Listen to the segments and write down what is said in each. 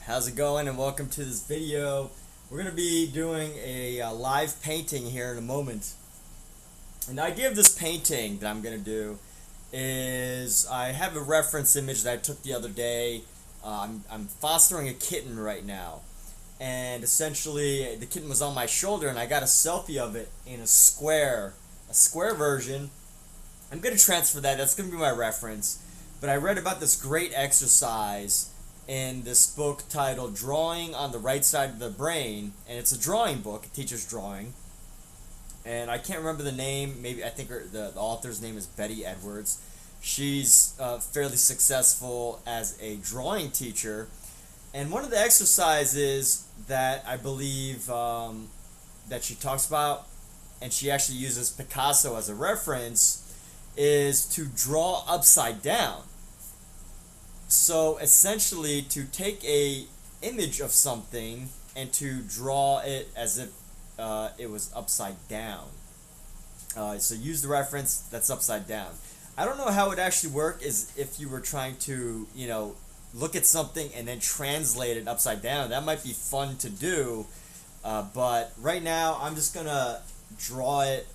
How's it going, and welcome to this video. We're going to be doing a live painting here in a moment. And the idea of this painting that I'm going to do is I have a reference image that I took the other day. I'm fostering a kitten right now, and essentially the kitten was on my shoulder and I got a selfie of it in a square version. I'm going to transfer that's going to be my reference. But I read about this great exercise in this book titled Drawing on the Right Side of the Brain, and it's a drawing book. It teaches drawing, and I can't remember the name. I think the author's name is Betty Edwards. She's fairly successful as a drawing teacher, and one of the exercises that I believe that she talks about, and she actually uses Picasso as a reference, is to draw upside down. So essentially, to take a image of something and to draw it as if it was upside down. So use the reference that's upside down. I don't know how it would actually work is if you were trying to, look at something and then translate it upside down. That might be fun to do, but right now I'm just gonna draw it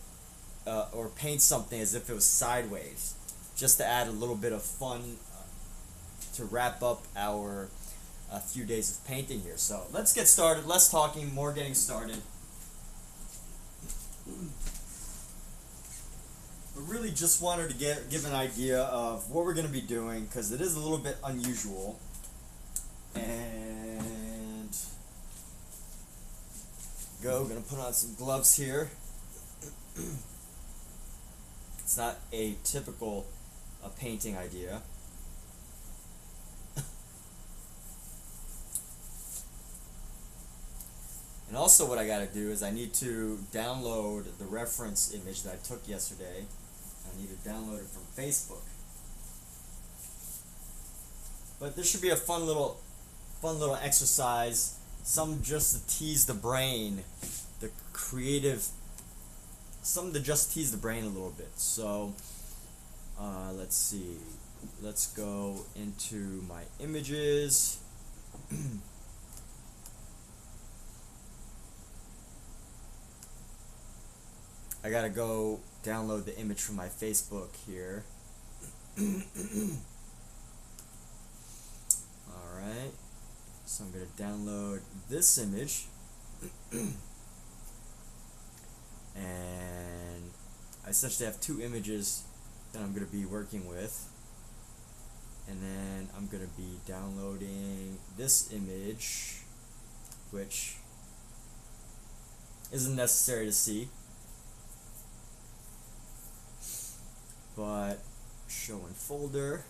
or paint something as if it was sideways, just to add a little bit of fun to wrap up our few days of painting here. So let's get started. Less talking, more getting started. I really just wanted to give an idea of what we're going to be doing, because it is a little bit unusual. And going to put on some gloves here. It's not a typical painting idea. And also what I got to do is I need to download the reference image that I took yesterday. I need to download it from Facebook. But this should be a fun little exercise, some just to tease the brain, something to just tease the brain a little bit. So let's see, let's go into my images. I gotta go download the image from my Facebook here. Alright, so I'm gonna download this image. And I essentially have two images that I'm gonna be working with. And then I'm gonna be downloading this image, which isn't necessary to see, but show in folder.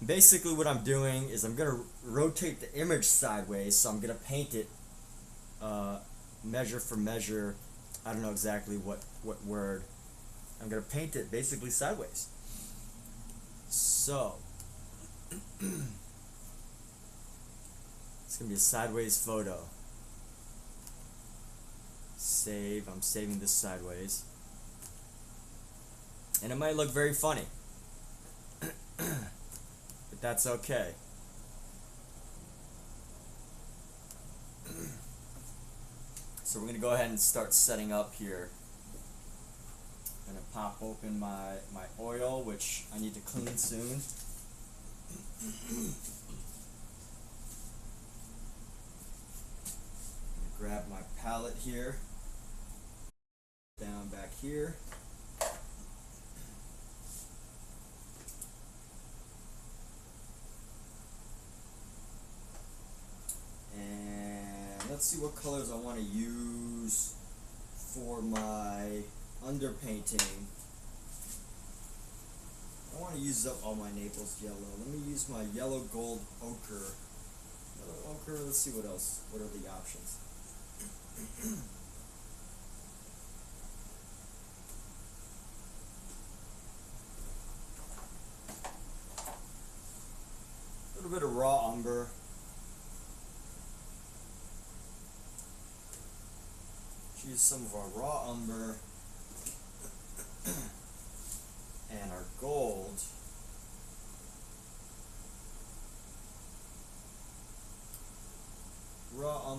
Basically what I'm doing is I'm going to rotate the image sideways, so I'm going to paint it measure for measure. I don't know exactly what word. I'm going to paint it basically sideways. So it's going to be a sideways photo. Save. I'm saving this sideways. And it might look very funny. But that's okay. So we're going to go ahead and start setting up here. I'm going to pop open my oil, which I need to clean soon. Grab my palette here, down back here, and let's see what colors I want to use for my underpainting. I want to use up all my Naples yellow. Let me use my yellow gold ochre. Let's see what else. What are the options? A little bit of raw umber. Use some of our raw umber.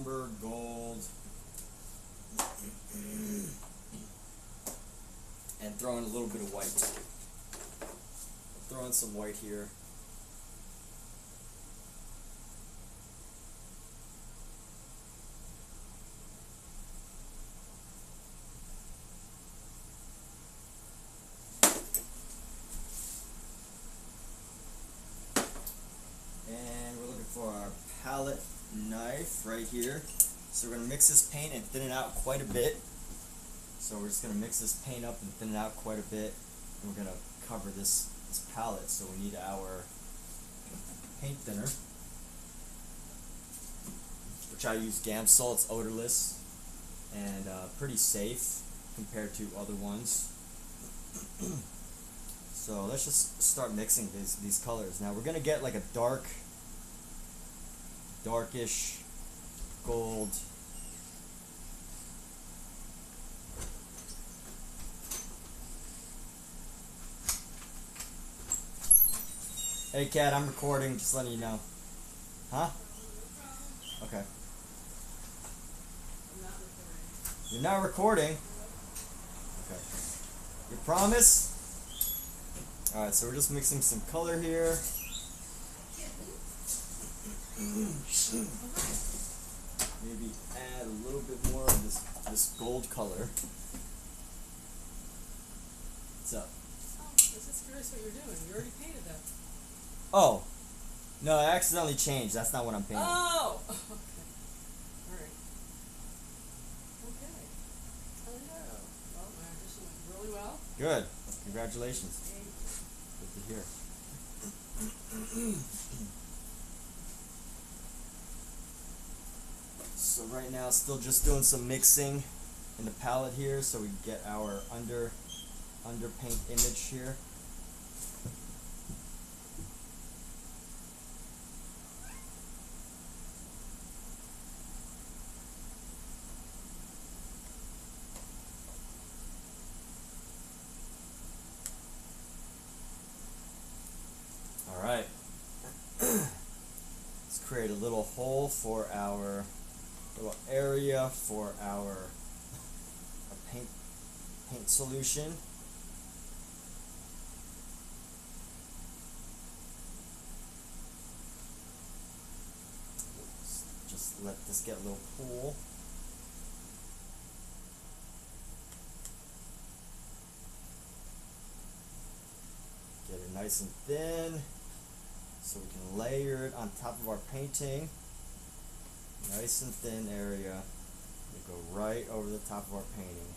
umber gold and throw in a little bit of white. Throw in some white here. And we're looking for our palette knife right here. So we're going to mix this paint and thin it out quite a bit. So we're just going to mix this paint up and thin it out quite a bit. And we're going to cover this palette. So we need our paint thinner, which I use Gamsol. It's odorless and pretty safe compared to other ones. So let's just start mixing these colors. Now we're going to get like a darkish gold. Hey Kat, I'm recording, just letting you know. Huh? Okay. You're not recording? Okay. You promise? Alright, so we're just mixing some color here. Maybe add a little bit more of this gold color. What's up? Oh, I was just curious what you're doing. You already painted that. Oh. No, I accidentally changed. That's not what I'm painting. Oh! Okay. Alright. Okay. Hello. Well, my audition went really well. Good. Congratulations. Good to hear. So right now, still just doing some mixing in the palette here, so we get our underpaint image here. All right. Let's create a little hole for our little area for our paint solution. Just let this get a little cool. Get it nice and thin so we can layer it on top of our painting. Nice and thin area. We go right over the top of our painting.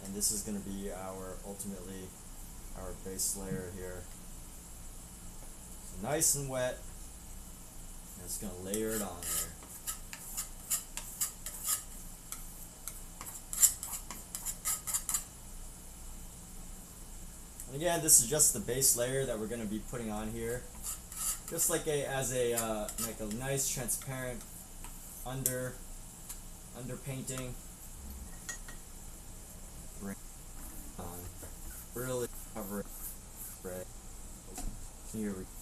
And this is going to be ultimately our base layer here. So nice and wet. And it's going to layer it on there. And again, this is just the base layer that we're going to be putting on here, just like as a nice transparent underpainting. Bring on, really cover it. Right. Here we go.